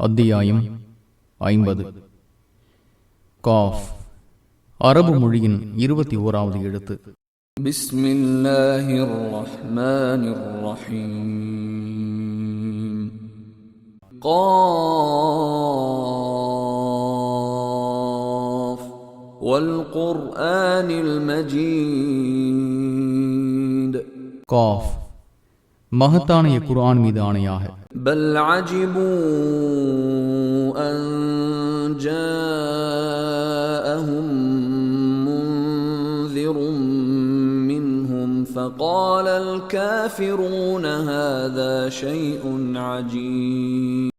அத்தியாயம் 50. காஃப் அரபு மொழியின் 21வது எழுத்து. பிஸ்மில்லாஹிர் ரஹ்மானிர் ரஹீம். காஃப் வல் குர்ஆனில் மஜீத். காஃப் மகத்தான குர்ஆன் மீது ஆணையாக. பல் அஜிபு அன் ஜாஅஹும் முன்திரும் மின்ஹும் ஃபகாலல் காஃபிரூன ஹாதா ஷைஉன் அஜீப்.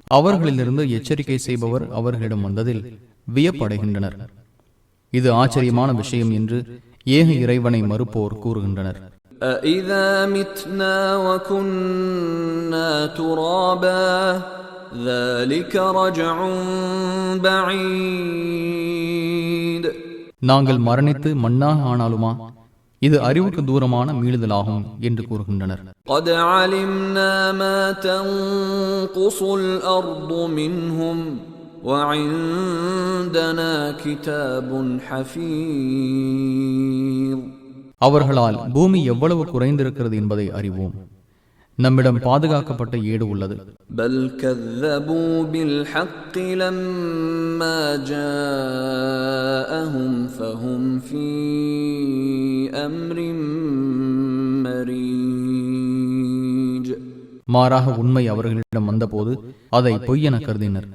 அவர்களிலிருந்து எச்சரிக்கை செய்பவர் அவர்களிடம் வந்ததில் வியப்படைகின்றனர். இது ஆச்சரியமான விஷயம் என்று ஏக இறைவனை மறுப்போர் கூறுகின்றனர். أَإِذَا مِتْنَا وَكُنَّا تُرَابًا ذَلِكَ رَجْعٌ بَعِيدٌ. நாங்கள் மரணித்து மண்ணாக ஆனாலுமா, இது அறிவுக்கு தூரமான மீளுதலாகும் என்று கூறுகின்றனர். قَدْ عَلِمْنَا مَا تَنْقُصُ الْأَرْضُ مِنْهُمْ وَعِنْدَنَا كِتَابٌ حَفِيظٌ. அவர்களால் பூமி எவ்வளவு குறைந்திருக்கிறது என்பதை அறிவோம். நம்மிடம் பாதுகாக்கப்பட்ட ஏடு உள்ளது. பல் கذبு بالحق لما جاءهم فهم في امر مريج. மாறாக உண்மை அவர்களிடம் வந்தபோது அதை பொய்யென கருதினர்.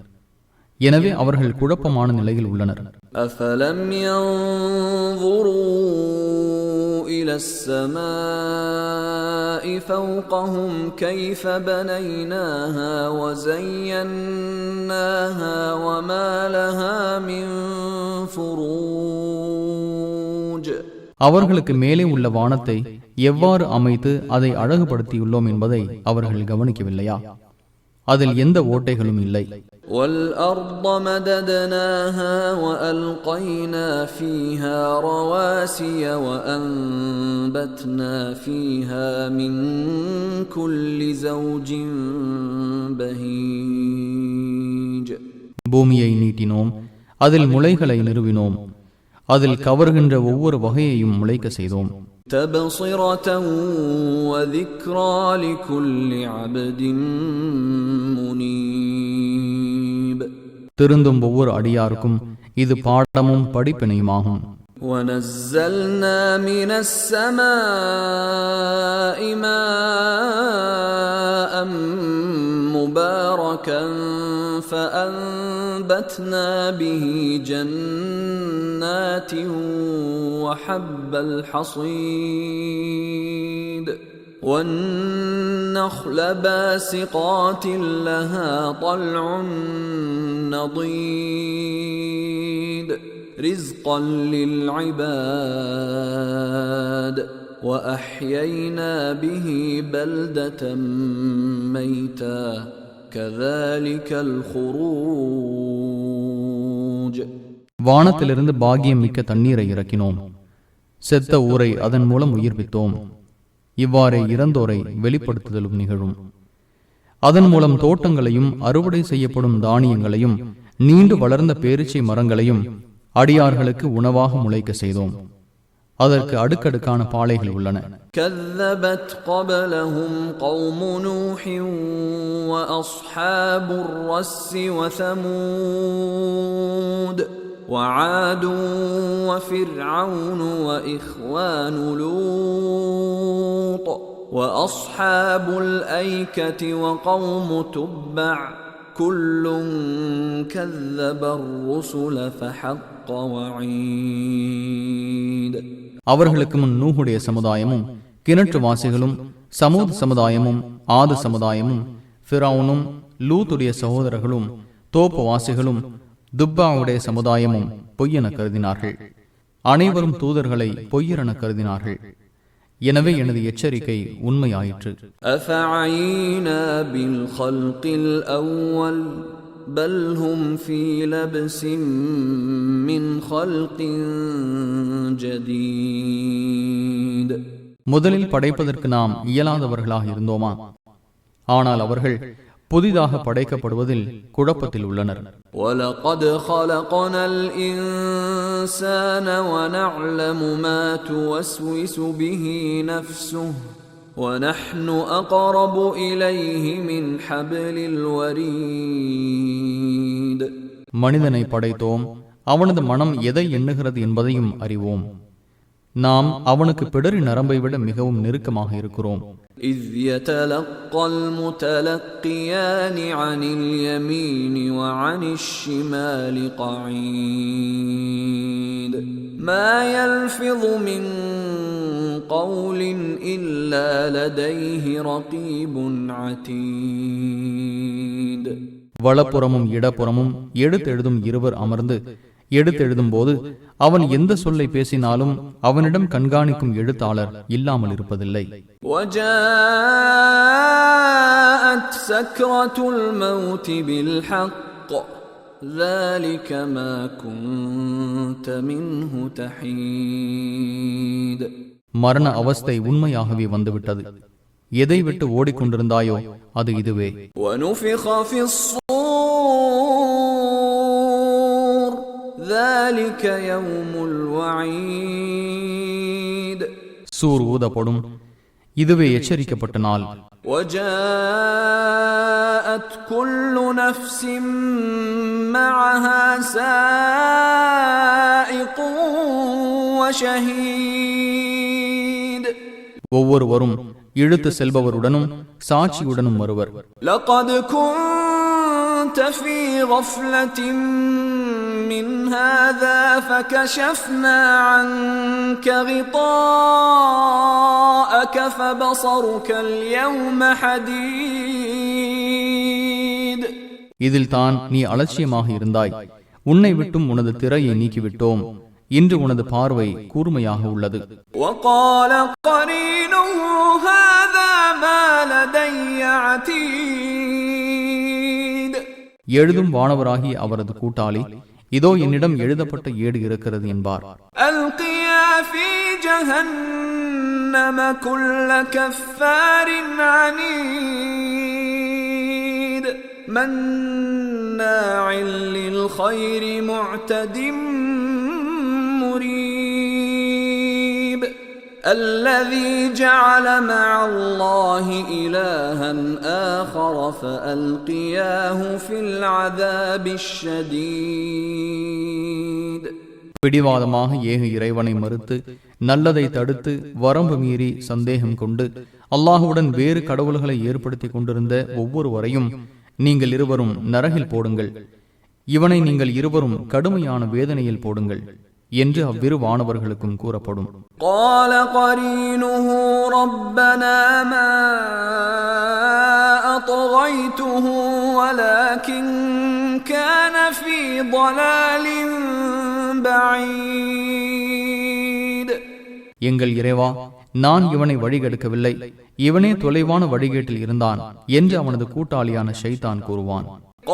எனவே அவர்கள் குழப்பமான நிலையில் உள்ளனர். أفلم ينظروا إلى السماء فوقهم كيف بنيناها وزيناها وما لها من فروج. அவர்களுக்கு மேலே உள்ள வானத்தை எவ்வாறு அமைத்து அதை அழகுபடுத்தியுள்ளோம் என்பதை அவர்கள் கவனிக்கவில்லையா? அதில் எந்த ஓட்டைகளும் இல்லை. وَالْأَرْضَ مَدَدْنَاهَا وَأَلْقَيْنَا فِيهَا رَوَاسِيَ وَأَنبَتْنَا فِيهَا مِن كُلِّ زَوْجٍ بَهِيجٍ. பூமியை நீட்டினோம், அதில் முளைகளை நிறுவினோம், அதில் கவர்கின்ற ஒவ்வொரு வகையையும் முளைக்க செய்தோம். تبصرة وذكرى لكل عبد منيب. திருந்தும் ஒவ்வொரு அடியாருக்கும் இது பாடமும் படிப்பினையுமாகும். ونزلنا من السماء ماء مباركا فأنبتنا به جنات وحب الحصيد والنخل باسقات لها طلع نضيد رزقا للعباد وأحيينا به بلدة ميتا كذلك الخروج. வானத்திலிருந்து பாக்கியம் மிக்க தண்ணீரை இறக்கினோம், செத்த ஊரை அதன் மூலம் உயிர்ப்பித்தோம். இவ்வாறே இறந்தோரை வெளிப்படுத்துதலும் நிகழும். அதன் மூலம் தோட்டங்களையும் அறுவடை செய்யப்படும் தானியங்களையும் நீண்டு வளர்ந்த பேரிச்சை மரங்களையும் அடியார்களுக்கு உணவாக முளைக்க செய்தோம். அதற்கு அடுக்கடுக்கான பாளைகள் உள்ளன. كذبت قبلهم قوم نوح وأصحاب الرس وثمود وعاد وفرعون وإخوان لوط وأصحاب الأيكة وقوم تبع كل كذب الرسل فحق وعيد. அவர்களுக்கு முன் நூஹுடைய சமுதாயமும் கிணற்று வாசிகளும் சமூத் சமுதாயமும் ஆது சமுதாயமும் ஃபிரௌனும் லூத்துடைய சகோதரர்களும் தோப்பு வாசிகளும் துப்பாவுடைய சமுதாயமும் பொய்யென கருதினார்கள். அனைவரும் தூதர்களை பொய்யரென கருதினார்கள். எனவே எனது எச்சரிக்கை உண்மையாயிற்று. أفعينا بالخلق الأول بل هم في لبس من خلق جديد. முதலில் படைப்பதற்கு நாம் இயலாதவர்களாக இருந்தோமா? ஆனால் அவர்கள் புதிதாக படைக்கப்படுவதில் குழப்பத்தில் உள்ளனர். وَلَقَدْ خَلَقْنَا الْإِنسَانَ وَنَعْلَمُ مَا تُوَسْوِسُ بِهِ نَفْسُهُ وَنَحْنُ أَقْرَبُ إِلَيْهِ مِنْ حَبْلِ الْوَرِيدِ. மனிதனை படைத்தோம், அவனது மனம் எதை எண்ணுகிறது என்பதையும் அறிவோம். நாம் அவனுக்கு பிடரி நரம்பை விட மிகவும் நெருக்கமாக இருக்கிறோம். إِذْ يَتَلَقَّى الْمُتَلَقِّيَانِ عَنِ الْيَمِينِ وَعَنِ الشِّمَالِ قَعِيدٌ مَا يَلْفِظُ مِنْ قَوْلٍ إِلَّا لَدَيْهِ رَقِيبٌ عَتِيدٌ. வலப்புறமும் இடப்புறமும் எடுத்தெழுதும் இருவர் அமர்ந்து எடுத்தெழுதும் போது அவன் எந்த சொல்லை பேசினாலும் அவனிடம் கண்காணிக்கும் எழுத்தாளர் இல்லாமல் இருப்பதில்லை. وَجَاءَتْ سَكْرَةُ الْمَوْتِ بِالْحَقِّ ذَلِكَ مَا كُنْتَ مِنْهُ تَحِيدُ. மரண அவஸ்தை உண்மையாகவே வந்துவிட்டது. எதை விட்டு ஓடிக்கொண்டிருந்தாயோ அது இதுவே. وَنُفِخَ فِي الصُّورِ ذَلِكَ يَوْمُ الْوَعِيدِ. சூர் ஊதப்படும், இதுவே எச்சரிக்கப்பட்ட நாள். وَجَاءَتْ كُلُّ نَفْسٍ مَعَهَا سَائِقٌ وَشَهِيدٌ. ஒவ்வொருவரும் இழுத்து செல்பவருடனும் சாட்சியுடனும் வருவர். لَقَدْ كُنْتَ فِي غَفْلَةٍ مِّنْ هَذَا فَكَشَفْنَا عَنْكَ غِطَاءَكَ فَبَصَرُكَ الْيَوْمَ حَدِيدٌ. இதில் தான் நீ அலட்சியமாக இருந்தாய். உன்னை விட்டும் உனது திரையை நீக்கிவிட்டோம். இன்று உனது பார்வை கூர்மையாக உள்ளது. وَقَالَ قَرِينُهُ هَذَا مَا لَدَيَّ عَتِيدٌ. எழுதும் வானவராகி அவரது கூட்டாளி, இதோ என்னிடம் எழுதப்பட்ட ஏடு இருக்கிறது என்பார். أَلْقِيَا فِي جَهَنَّمَ كُلَّ كَفَّارٍ عَنِيدٍ مَنَّاعٍ لِلْخَيْرِ مُعْتَدٍ مريب الذي جعل مع الله إلها آخر فألقياه في العذاب الشديد. பிடிவாதமாக ஏக இறைவனை மறுத்து நல்லதை தடுத்து வரம்பு மீறி சந்தேகம் கொண்டு அல்லாஹுடன் வேறு கடவுள்களை ஏற்படுத்தி கொண்டிருந்த ஒவ்வொருவரையும் நீங்கள் இருவரும் நரகில் போடுங்கள், இவனை நீங்கள் இருவரும் கடுமையான வேதனையில் போடுங்கள் என்று அவ்விரு வானவர்களுக்கும் கூறப்படும். قال قرينه ربنا ما أطغيته ولكن كان في ضلال بعيد. எங்கள் இறைவா, நான் இவனை வழிகெடுக்கவில்லை, இவனே தொலைவான வழிகேட்டில் இருந்தான் என்று அவனது கூட்டாளியான ஷைத்தான் கூறுவான்.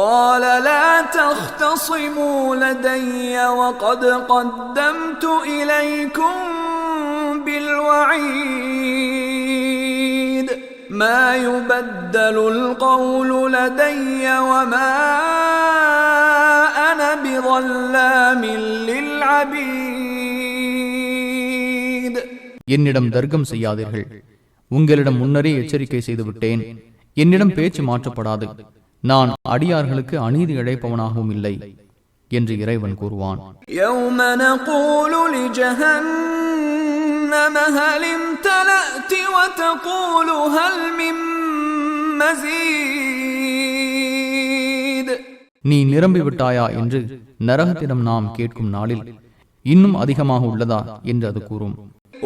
قال لا تختصموا لدي وقد قدمت إليكم بالوعيد ما يبدل القول لدي وما أنا بظلام للعبيد. என்னிடம் தர்க்கம் செய்யாதீர்கள், உங்களிடம் முன்னரே எச்சரிக்கை செய்துவிட்டேன். என்னிடம் பேச்சு மாற்றப்படாது, நான் அடியார்களுக்கு அநீதி இழைப்பவனாகவும் இல்லை என்று இறைவன் கூறுவான். يَوْمَ نَقُولُ لِجَهَنَّمَ هَلِ امْتَلَأْتِ وَتَقُولُ هَلْ مِن مَّزِيدٍ. நீ நிரம்பி விட்டாயா என்று நரகத்திடம் நாம் கேட்கும் நாளில் இன்னும் அதிகமாக உள்ளதா என்று அது கூறும்.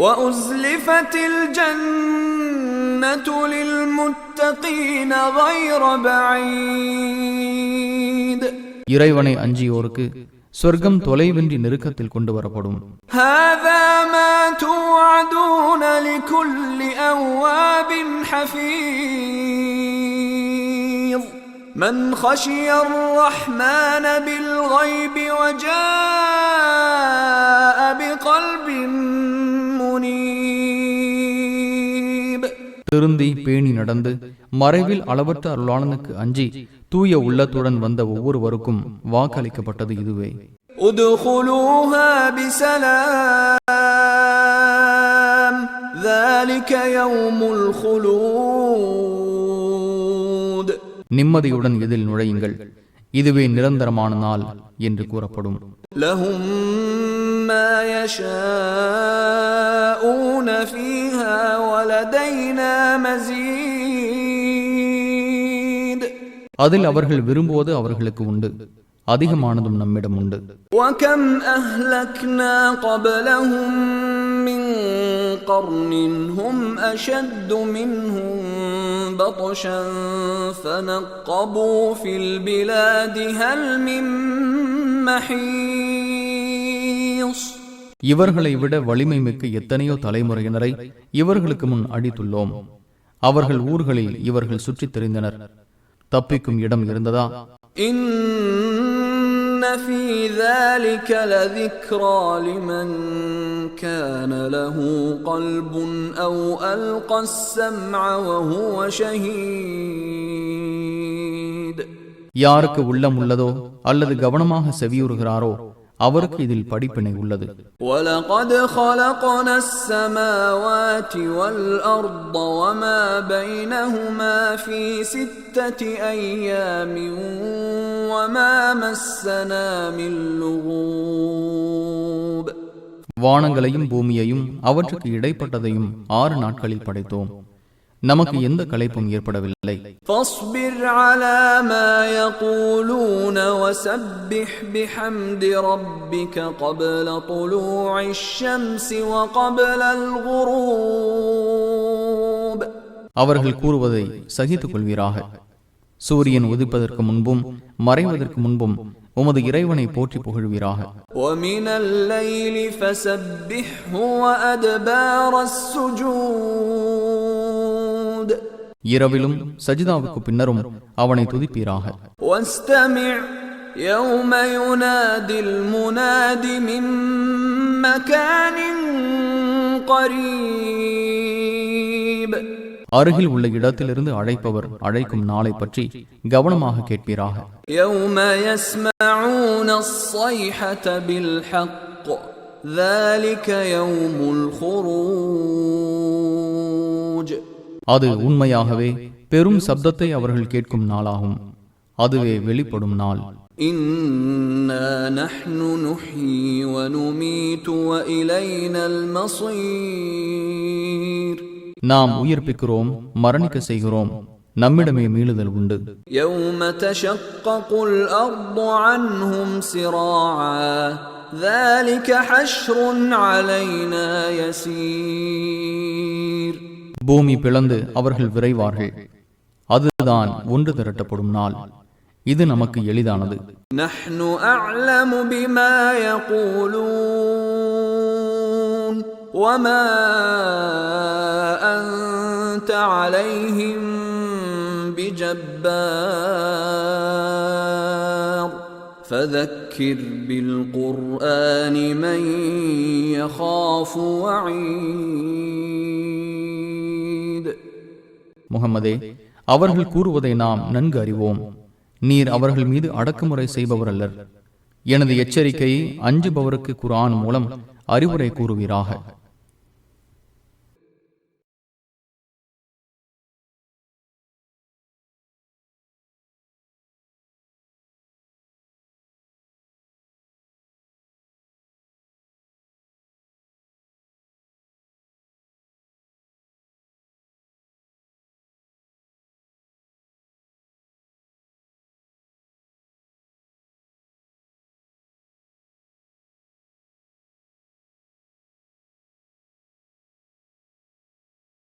وَأُزْلِفَتِ الْجَنَّةُ لِلْمُتَّقِينَ غَيْرَ بَعِيدٍ. இறைவனை அஞ்சியோருக்கு சொர்க்கம் தொலைவின்றி நெருக்கத்தில் கொண்டு வரப்படும். هَذَا مَا تُوعَدُونَ لِكُلِّ أَوَّابٍ حَفِيظٍ مَنْ خَشِيَ الرَّحْمَنَ بِالْغَيْبِ وَجَاءَ بِقَلْبٍ منيب. திருந்தி பேணி நடந்து மறைவில் அளவற்ற அருளாளனுக்கு அஞ்சி தூய உள்ளத்துடன் வந்த ஒவ்வொருவருக்கும் வாக்களிக்கப்பட்டது இதுவே. உதுகுலூஹா பிஸலாம் ذلك يوم الخلود. நிம்மதியுடன் இதில் நுழையுங்கள், இதுவே நிரந்தரமான நாள் என்று கூறப்படும். لهم ما يشاءون فيها ولدينا مزيد. அதில் அவர்கள் விரும்புவது அவர்களுக்கு உண்டு, அதிகமானதும் நம்மிடம் உண்டு. وكم أهلكنا قبلهم من قرن هم أشد منهم بطشا فنقبوا في البلاد هل من محيص. இவர்களை விட வலிமை மிக்க எத்தனையோ தலைமுறையினரை இவர்களுக்கு முன் அடித்துள்ளோம். அவர்கள் ஊர்களில் இவர்கள் சுற்றித் திரிந்தனர். தப்பிக்கும் இடம் இருந்ததா? إن في ذلك لذكرى لمن كان له قلب أو ألقى السمع وهو شهيد. யாருக்கு உள்ளம் உள்ளதோ அல்லது கவனமாக செவியுறுகிறாரோ அவருக்கு இதில் படிப்பினை உள்ளது. وَلَقَدْ خَلَقْنَا السَّمَاوَاتِ وَالْأَرْضَ وَمَا بَيْنَهُمَا فِي 6 أَيَّامٍ وَمَا مَسَّنَا مِن لُغُوبٍ. வானங்களையும் பூமியையும் அவற்றுக்கு இடைப்பட்டதையும் 6 நாட்களில் படைத்தோம். நமக்கு எந்த களைப்பும் ஏற்படவில்லை. فاصبر على ما يقولون وسبح بحمد ربك قبل طلوع الشمس وقبل الغروب. அவர்கள் கூறுவதை சகித்துக் கொள்வீராக. சூரியன் உதிப்பதற்கு முன்பும் மறைவதற்கு முன்பும் உமது இறைவனை போற்றி புகழ்வீராக. ومن الليل فسبحه وأدبار السجود. இரவிலும் சஜிதாவுக்கு பின்னரும் அவனை துதிப்பீராக. واستمع يوم ينادي المناد من مكان قريب. அருகில் உள்ள இடத்திலிருந்து அழைப்பவர் அழைக்கும் நாளை பற்றி கவனமாக கேட்பீராக. يوم يسمعون الصيحة بالحق ذلك يوم الخروج. அது உண்மையாகவே பெரும் சப்தத்தை அவர்கள் கேட்கும் நாளாகும். அதுவே வெளிப்படும் நாள். إنا نحن نحيي ونميت وإلينا المصير. நாம் உயிர்ப்பிக்கிறோம், மரணிக்க செய்கிறோம், நம்மிடமே மீளுதல் உண்டு. يوم تشقق الأرض عنهم سراعا ذلك حشر علينا يسير. பூமி பிளந்து அவர்கள் விரைவார்கள். அதுதான் ஒன்று திரட்டப்படும் நாள். இது நமக்கு எளிதானது. نحن أعلم بما يقولون وما أنت عليهم بجبار فذكر بالقرآن من يخاف وعيد. முகமதே, அவர்கள் கூறுவதை நாம் நன்கு அறிவோம். நீர் அவர்கள் மீது அடக்குமுறை செய்பவர் அல்லர். எனது எச்சரிக்கையை அஞ்சுபவருக்கு குர்ஆன் மூலம் அறிவுரை கூறுவீராக.